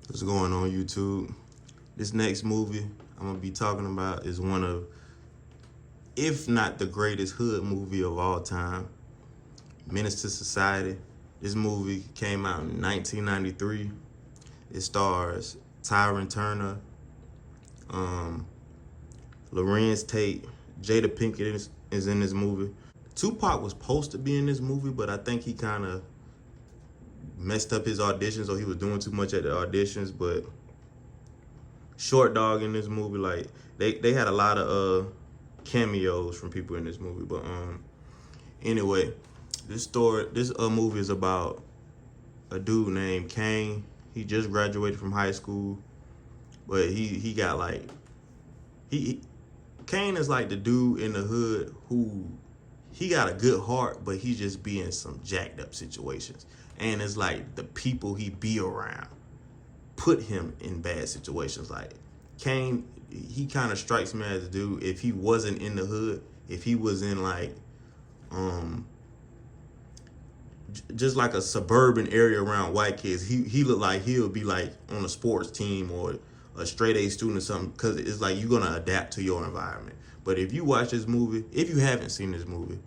What's going on, YouTube? This next movie I'm gonna be talking about is one of, if not the greatest hood movie of all time, Menace to Society. This movie came out in 1993. It stars Tyrin Turner, um, Larenz, Tate, Jada Pinkett is in this movie. Tupac was supposed to be in this movie, but I think he kind of messed up his auditions, or he was doing too much at the auditions. But Short Dog in this movie, like they had a lot of cameos from people in this movie. But anyway, this movie is about a dude named Kane. He just graduated from high school, but he got like he Kane is like the dude in the hood who he got a good heart, but he just be in some jacked up situations. And it's like the people he be around put him in bad situations. Like Kane, he kind of strikes me as a dude, if he wasn't in the hood, if he was in like just like a suburban area around white kids, he look like he'll be like on a sports team or a straight A student or something, because it's like you're gonna adapt to your environment. But if you watch this movie, if you haven't seen this movie,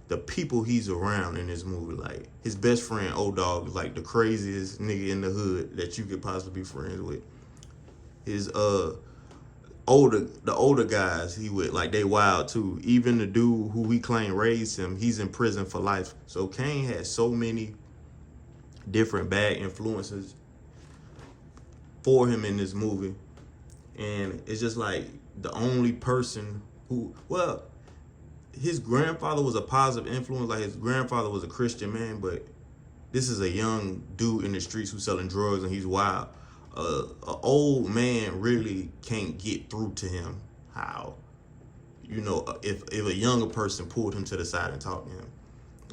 the people he's around in this movie, like his best friend, Old Dog, is like the craziest nigga in the hood that you could possibly be friends with. His the older guys he with, like, they wild too. Even the dude who he claimed raised him, he's in prison for life. So Kane had so many different bad influences for him in this movie. And it's just like the only person who, well, his grandfather was a positive influence. Like, his grandfather was a Christian man, but this is a young dude in the streets who's selling drugs and he's wild. An old man really can't get through to him how, if a younger person pulled him to the side and talked to him.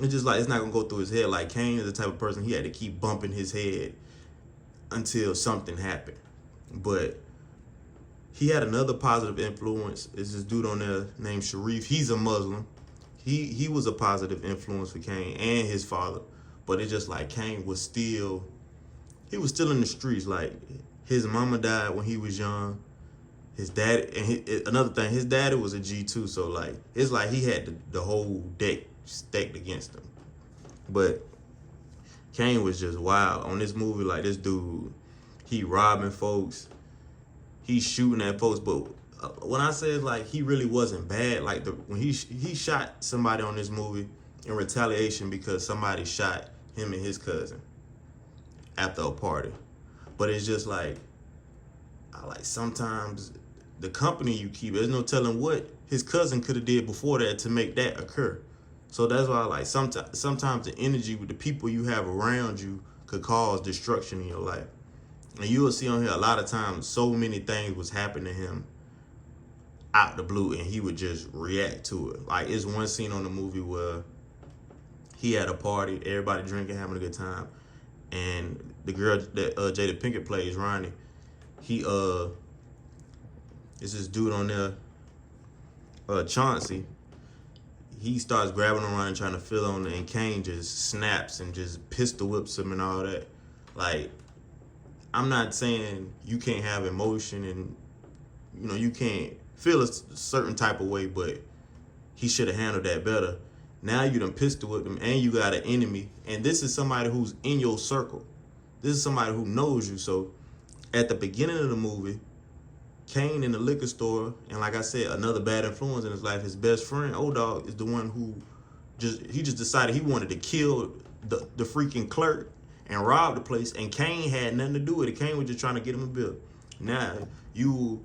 It's just like, it's not gonna go through his head. Like, Kane is the type of person, he had to keep bumping his head until something happened. But he had another positive influence. Is this dude on there named Sharif. He's a Muslim. He was a positive influence for Kane and his father. But it's just like Kane was still, he was still in the streets. Like, his mama died when he was young. His dad, and another thing, his daddy was a G too. So like, it's like he had the whole deck stacked against him. But Kane was just wild on this movie. Like, this dude, he robbing folks, he's shooting at folks. But when I said, like, he really wasn't bad, like when he shot somebody on this movie in retaliation because somebody shot him and his cousin after a party. But it's just like, sometimes the company you keep, there's no telling what his cousin could have did before that to make that occur. So that's why, like, sometimes the energy with the people you have around you could cause destruction in your life. And you will see on here a lot of times so many things was happening to him out the blue and he would just react to it. Like, it's one scene on the movie where he had a party, everybody drinking, having a good time, and the girl that Jada Pinkett plays, Ronnie, he it's this dude on there, Chauncey. He starts grabbing around and trying to feel on it, and Kane just snaps and just pistol whips him and all that. Like, I'm not saying you can't have emotion and you can't feel a certain type of way, but he should have handled that better. Now you done pistol whipped him and you got an enemy, and this is somebody who's in your circle. This is somebody who knows you. So at the beginning of the movie, Kane in the liquor store, and like I said, another bad influence in his life, his best friend, Old Dog, is the one who just decided he wanted to kill the freaking clerk and rob the place, and Kane had nothing to do with it. Kane was just trying to get him a bill. Now you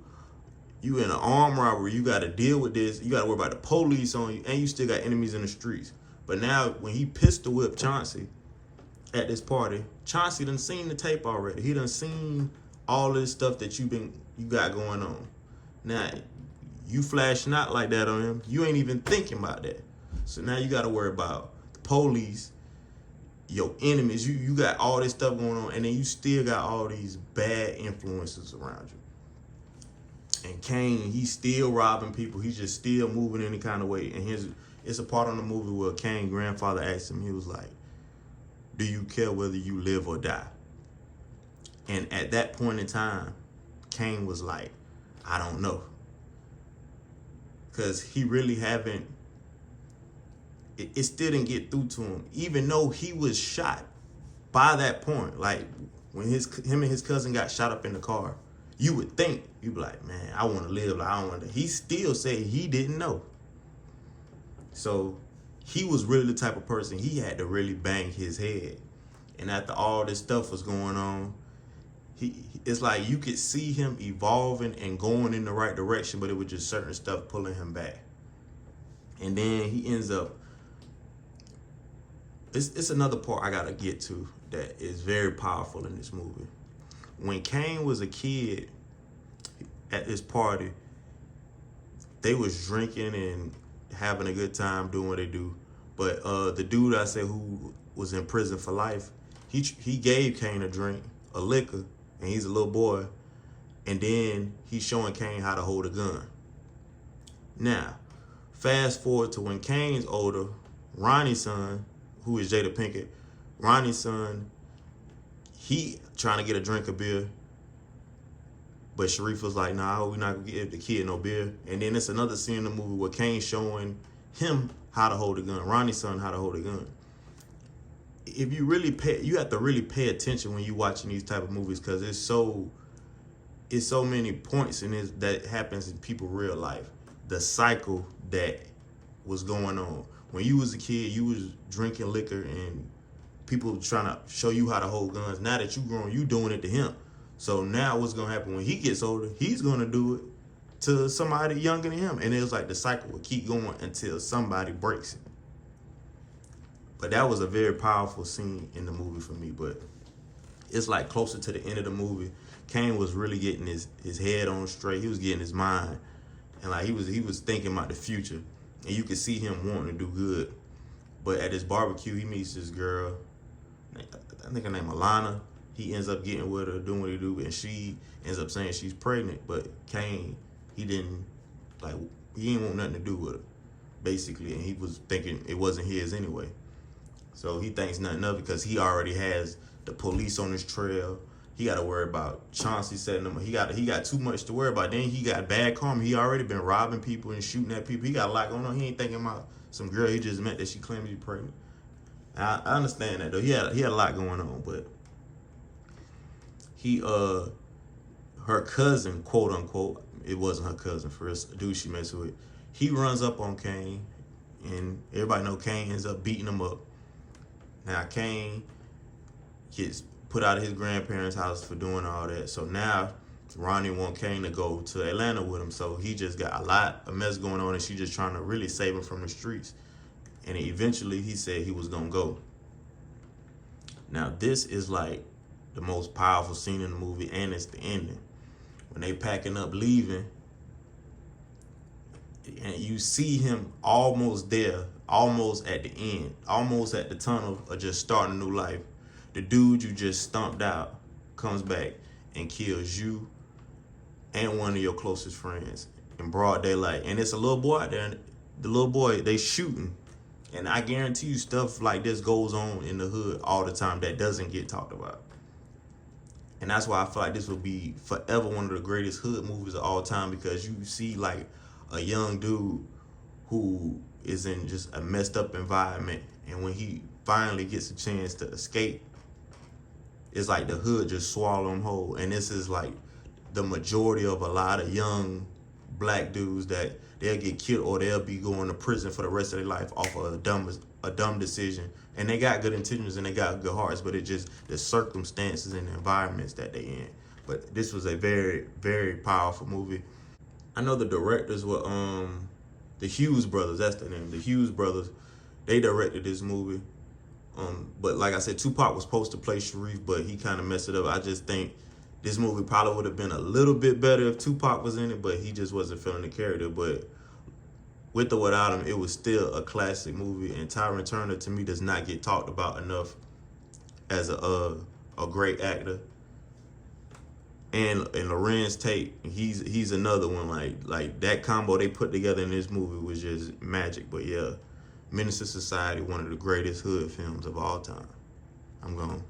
in an armed robbery, you got to deal with this. You got to worry about the police on you, and you still got enemies in the streets. But now when he pistol whipped Chauncey at this party, Chauncey done seen the tape already. He done seen all this stuff that you got going on. Now you flashing out like that on him, you ain't even thinking about that. So now you got to worry about the police, your enemies. You got all this stuff going on, and then you still got all these bad influences around you. And Kane, he's still robbing people. He's just still moving any kind of way. And it's a part on the movie where Kane's grandfather asked him, he was like, "Do you care whether you live or die?" And at that point in time, Kane was like, I don't know. Because he really haven't, it still didn't get through to him. Even though he was shot by that point, like when him and his cousin got shot up in the car, you would think, you'd be like, man, I want to live. Like, I don't want to. He still said he didn't know. So he was really the type of person, he had to really bang his head. And after all this stuff was going on, it's like you could see him evolving and going in the right direction, but it was just certain stuff pulling him back. And then he ends up, it's another part I gotta get to that is very powerful in this movie. When Kane was a kid at this party, they was drinking and having a good time doing what they do. But the dude I said who was in prison for life, he gave Kane a drink, a liquor, and he's a little boy. And then he's showing Kane how to hold a gun. Now, fast forward to when Kane's older, Ronnie's son, who is Jada Pinkett, Ronnie's son, he trying to get a drink of beer. But Sharif was like, nah, we're not gonna give the kid no beer. And then it's another scene in the movie where Kane's showing him how to hold a gun, Ronnie's son how to hold a gun. If you really you have to really pay attention when you're watching these type of movies, because it's so many points in this that happens in people's real life. The cycle that was going on. When you was a kid, you was drinking liquor and people trying to show you how to hold guns. Now that you grown, you doing it to him. So now what's gonna happen when he gets older? He's gonna do it to somebody younger than him. And it was like the cycle will keep going until somebody breaks it. But that was a very powerful scene in the movie for me. But it's like closer to the end of the movie, Kane was really getting his head on straight. He was getting his mind. And like he was thinking about the future. And you could see him wanting to do good. But at this barbecue, he meets this girl, I think her name Alana. He ends up getting with her, doing what he do, and she ends up saying she's pregnant. But Kane, he didn't want nothing to do with her, basically. And he was thinking it wasn't his anyway. So he thinks nothing of it because he already has the police on his trail. He got to worry about Chauncey setting him up. He got too much to worry about. Then he got bad karma. He already been robbing people and shooting at people. He got a lot going on. He ain't thinking about some girl he just met that she claimed to be pregnant. I understand that though. He had a lot going on, but her cousin, quote unquote, it wasn't her cousin, for a dude she messed with. He runs up on Kane, and everybody know Kane ends up beating him up. Now Kane gets put out of his grandparents' house for doing all that. So now Ronnie want Kane to go to Atlanta with him. So he just got a lot of mess going on, and she just trying to really save him from the streets. And eventually he said he was gonna go. Now this is like the most powerful scene in the movie, and it's the ending. When they packing up leaving, and you see him almost there, almost at the end, almost at the tunnel of just starting a new life. The dude you just stomped out comes back and kills you and one of your closest friends in broad daylight. And it's a little boy out there, and the little boy, they shooting. And I guarantee you stuff like this goes on in the hood all the time that doesn't get talked about. And that's why I feel like this will be forever one of the greatest hood movies of all time, because you see like a young dude who is in just a messed up environment, and when he finally gets a chance to escape, it's like the hood just swallow him whole. And this is like the majority of a lot of young black dudes that they'll get killed or they'll be going to prison for the rest of their life off of a dumb decision. And they got good intentions and they got good hearts, but it just the circumstances and the environments that they in. But this was a very, very powerful movie. I know the directors were the Hughes brothers. That's the name. The Hughes brothers. They directed this movie. But like I said, Tupac was supposed to play Sharif, but he kind of messed it up. I just think this movie probably would have been a little bit better if Tupac was in it, but he just wasn't feeling the character. But with or without him, it was still a classic movie. And Tyrin Turner, to me, does not get talked about enough as a great actor. And Larenz Tate, he's another one. Like that combo they put together in this movie was just magic. But yeah, Menace to Society, one of the greatest hood films of all time. I'm gone.